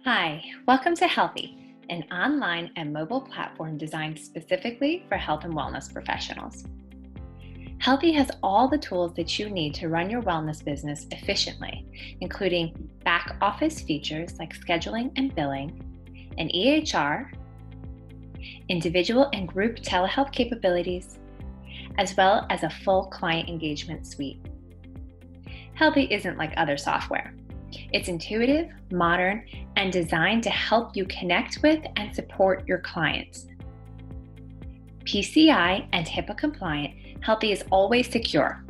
Hi, welcome to Healthie, an online and mobile platform designed specifically for health and wellness professionals. Healthie has all the tools that you need to run your wellness business efficiently, including back office features like scheduling and billing, an EHR, individual and group telehealth capabilities, as well as a full client engagement suite. Healthie isn't like other software. It's intuitive, modern, and designed to help you connect with and support your clients. PCI and HIPAA compliant, Healthie is always secure.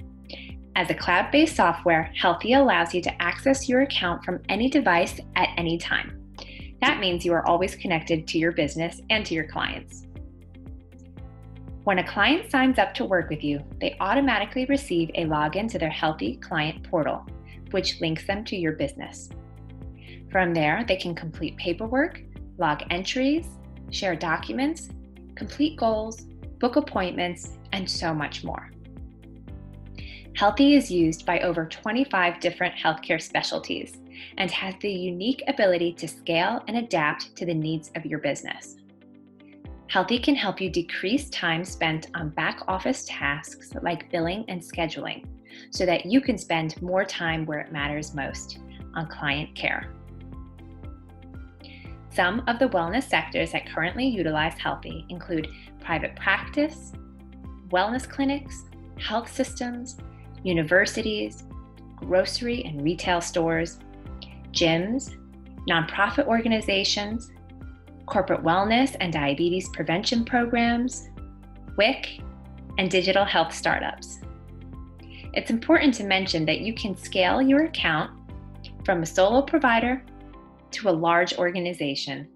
As a cloud-based software, Healthie allows you to access your account from any device at any time. That means you are always connected to your business and to your clients. When a client signs up to work with you, they automatically receive a login to their Healthie client portal, which links them to your business. From there, they can complete paperwork, log entries, share documents, complete goals, book appointments, and so much more. Healthie is used by over 25 different healthcare specialties and has the unique ability to scale and adapt to the needs of your business. Healthie can help you decrease time spent on back office tasks like billing and scheduling, so that you can spend more time where it matters most, on client care. Some of the wellness sectors that currently utilize Healthie include private practice, wellness clinics, health systems, universities, grocery and retail stores, gyms, nonprofit organizations, corporate wellness and diabetes prevention programs, WIC, and digital health startups. It's important to mention that you can scale your account from a solo provider to a large organization,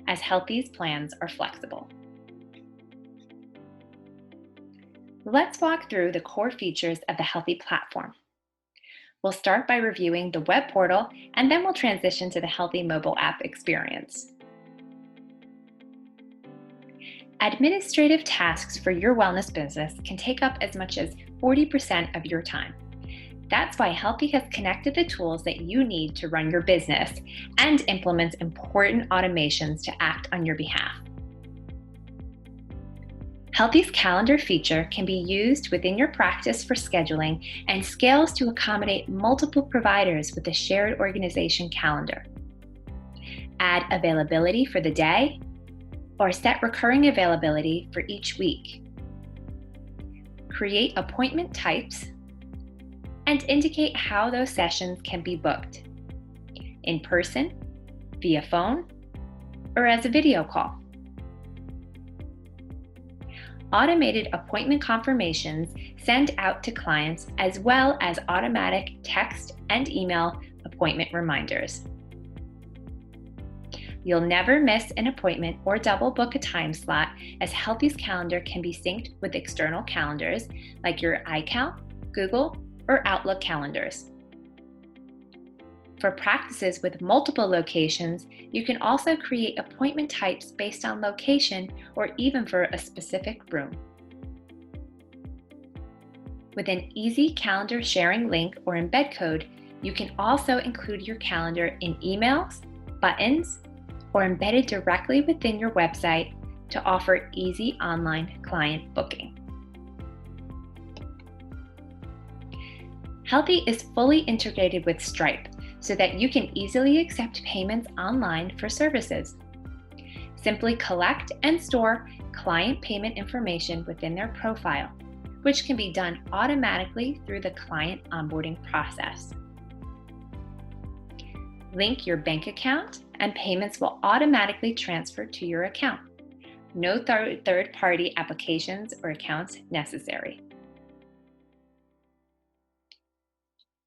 as Healthie's plans are flexible. Let's walk through the core features of the Healthie platform. We'll start by reviewing the web portal, and then we'll transition to the Healthie mobile app experience. Administrative tasks for your wellness business can take up as much as 40% of your time. That's why Healthie has connected the tools that you need to run your business and implements important automations to act on your behalf. Healthie's calendar feature can be used within your practice for scheduling and scales to accommodate multiple providers with a shared organization calendar. Add availability for the day, or set recurring availability for each week. Create appointment types and indicate how those sessions can be booked: in person, via phone, or as a video call. Automated appointment confirmations send out to clients, as well as automatic text and email appointment reminders. You'll never miss an appointment or double book a time slot, as Healthie's calendar can be synced with external calendars like your iCal, Google, or Outlook calendars. For practices with multiple locations, you can also create appointment types based on location or even for a specific room. With an easy calendar sharing link or embed code, you can also include your calendar in emails, buttons, or embedded directly within your website to offer easy online client booking. Healthie is fully integrated with Stripe so that you can easily accept payments online for services. Simply collect and store client payment information within their profile, which can be done automatically through the client onboarding process. Link your bank account and payments will automatically transfer to your account. No third-party applications or accounts necessary.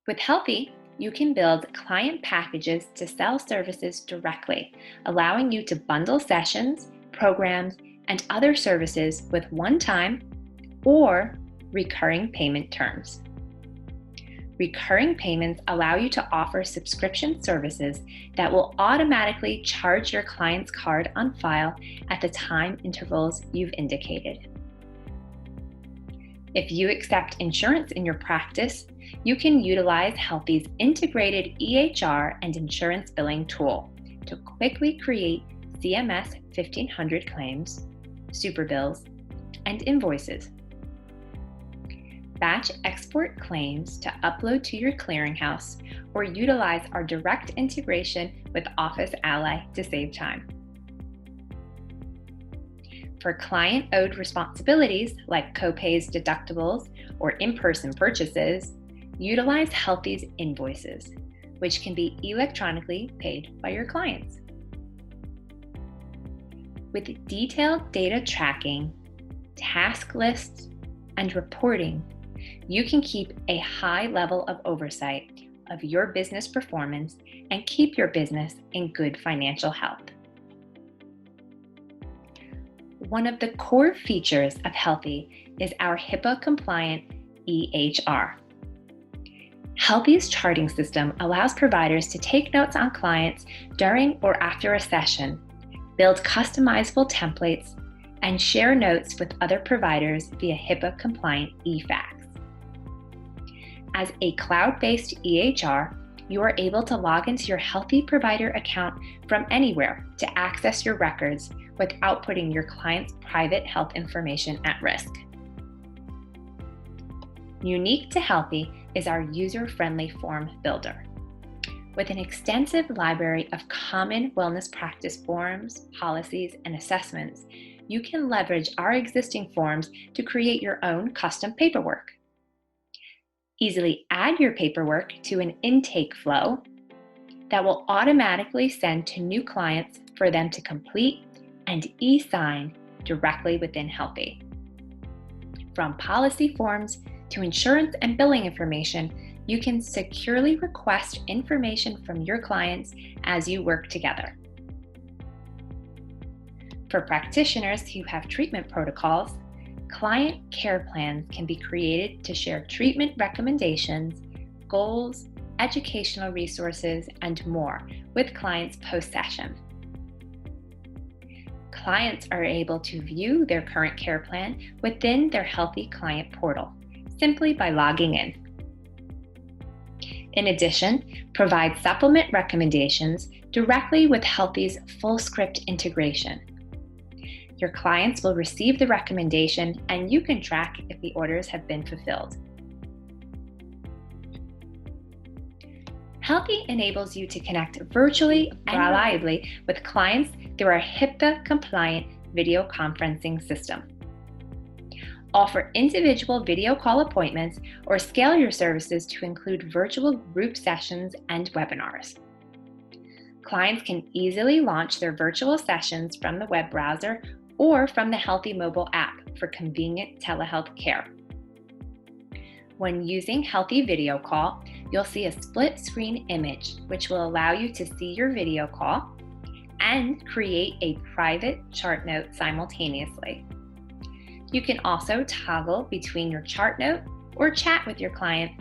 With Healthie, you can build client packages to sell services directly, allowing you to bundle sessions, programs, and other services with one-time or recurring payment terms. Recurring payments allow you to offer subscription services that will automatically charge your client's card on file at the time intervals you've indicated. If you accept insurance in your practice, you can utilize Healthie's integrated EHR and insurance billing tool to quickly create CMS 1500 claims, super bills, and invoices. Batch export claims to upload to your clearinghouse or utilize our direct integration with Office Ally to save time. For client-owed responsibilities like copays, deductibles, or in-person purchases, utilize Healthie's invoices, which can be electronically paid by your clients. With detailed data tracking, task lists, and reporting, you can keep a high level of oversight of your business performance and keep your business in good financial health. One of the core features of Healthie is our HIPAA-compliant EHR. Healthie's charting system allows providers to take notes on clients during or after a session, build customizable templates, and share notes with other providers via HIPAA-compliant E-fax. As a cloud-based EHR, you are able to log into your Healthie provider account from anywhere to access your records without putting your client's private health information at risk. Unique to Healthie is our user-friendly form builder. With an extensive library of common wellness practice forms, policies, and assessments, you can leverage our existing forms to create your own custom paperwork. Easily add your paperwork to an intake flow that will automatically send to new clients for them to complete and e-sign directly within Healthie. From policy forms to insurance and billing information, you can securely request information from your clients as you work together. For practitioners who have treatment protocols, client care plans can be created to share treatment recommendations, goals, educational resources, and more with clients post-session. Clients are able to view their current care plan within their Healthie client portal, simply by logging in. In addition, provide supplement recommendations directly with Healthie's full script integration. Your clients will receive the recommendation and you can track if the orders have been fulfilled. Healthie enables you to connect virtually and reliably with clients through our HIPAA-compliant video conferencing system. Offer individual video call appointments or scale your services to include virtual group sessions and webinars. Clients can easily launch their virtual sessions from the web browser or from the Healthie mobile app for convenient telehealth care. When using Healthie Video Call, you'll see a split screen image, which will allow you to see your video call and create a private chart note simultaneously. You can also toggle between your chart note or chat with your client,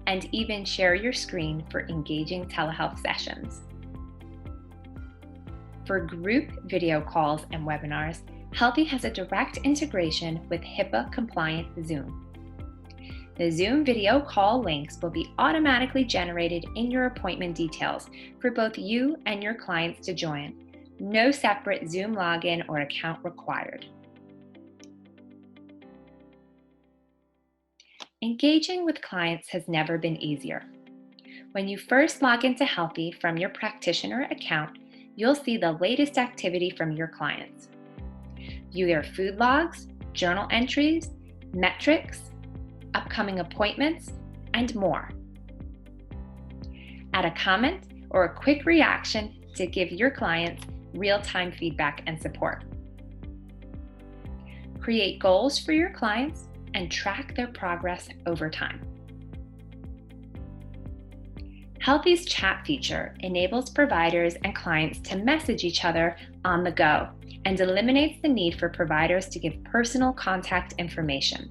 and even share your screen for engaging telehealth sessions. For group video calls and webinars, Healthie has a direct integration with HIPAA-compliant Zoom. The Zoom video call links will be automatically generated in your appointment details for both you and your clients to join. No separate Zoom login or account required. Engaging with clients has never been easier. When you first log into Healthie from your practitioner account, you'll see the latest activity from your clients. View their food logs, journal entries, metrics, upcoming appointments, and more. Add a comment or a quick reaction to give your clients real-time feedback and support. Create goals for your clients and track their progress over time. Healthie's chat feature enables providers and clients to message each other on the go and eliminates the need for providers to give personal contact information.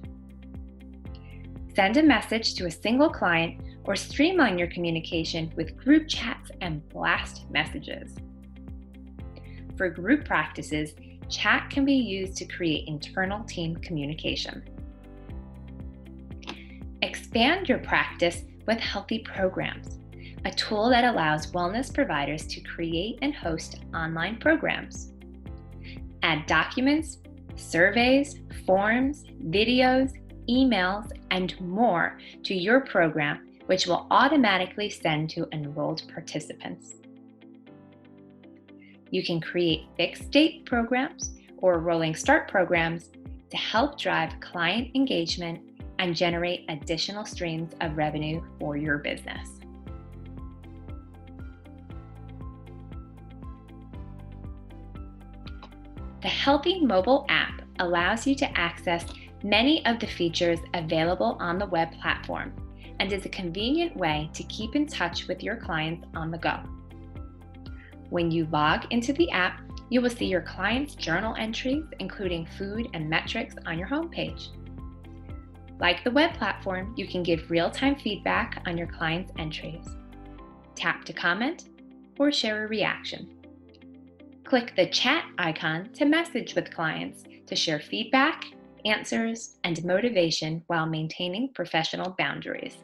Send a message to a single client or streamline your communication with group chats and blast messages. For group practices, chat can be used to create internal team communication. Expand your practice with Healthie programs. a tool that allows wellness providers to create and host online programs. Add documents, surveys, forms, videos, emails, and more to your program, which will automatically send to enrolled participants. You can create fixed date programs or rolling start programs to help drive client engagement and generate additional streams of revenue for your business. The Healthie mobile app allows you to access many of the features available on the web platform and is a convenient way to keep in touch with your clients on the go. When you log into the app, you will see your clients' journal entries, including food and metrics, on your homepage. Like the web platform, you can give real-time feedback on your clients' entries. Tap to comment or share a reaction. Click the chat icon to message with clients to share feedback, answers, and motivation while maintaining professional boundaries.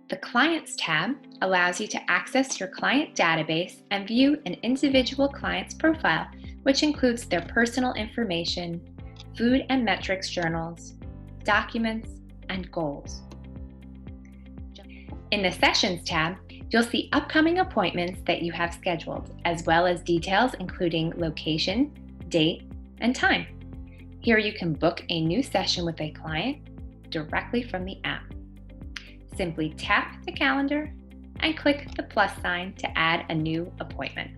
The Clients tab allows you to access your client database and view an individual client's profile, which includes their personal information, food and metrics journals, documents, and goals. In the Sessions tab, you'll see upcoming appointments that you have scheduled, as well as details including location, date, and time. Here you can book a new session with a client directly from the app. Simply tap the calendar and click the plus sign to add a new appointment.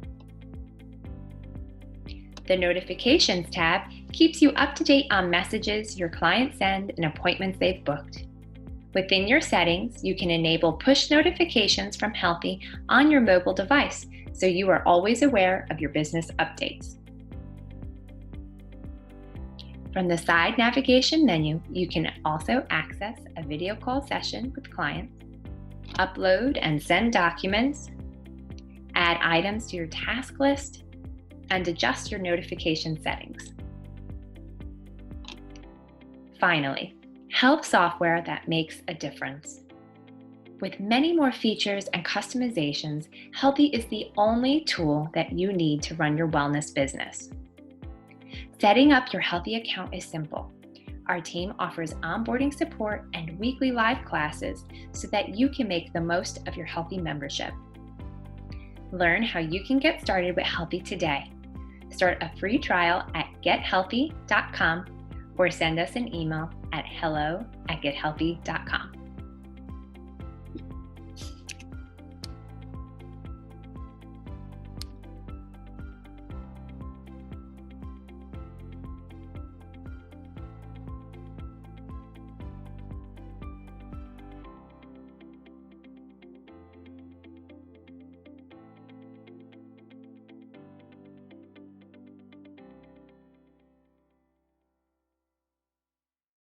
The Notifications tab keeps you up to date on messages your clients send and appointments they've booked. Within your settings, you can enable push notifications from Healthie on your mobile device, so you are always aware of your business updates. From the side navigation menu, you can also access a video call session with clients, upload and send documents, add items to your task list, and adjust your notification settings. Finally, health software that makes a difference. With many more features and customizations, Healthie is the only tool that you need to run your wellness business. Setting up your Healthie account is simple. Our team offers onboarding support and weekly live classes so that you can make the most of your Healthie membership. Learn how you can get started with Healthie today. Start a free trial at gethealthie.com or send us an email at hello@gethealthie.com.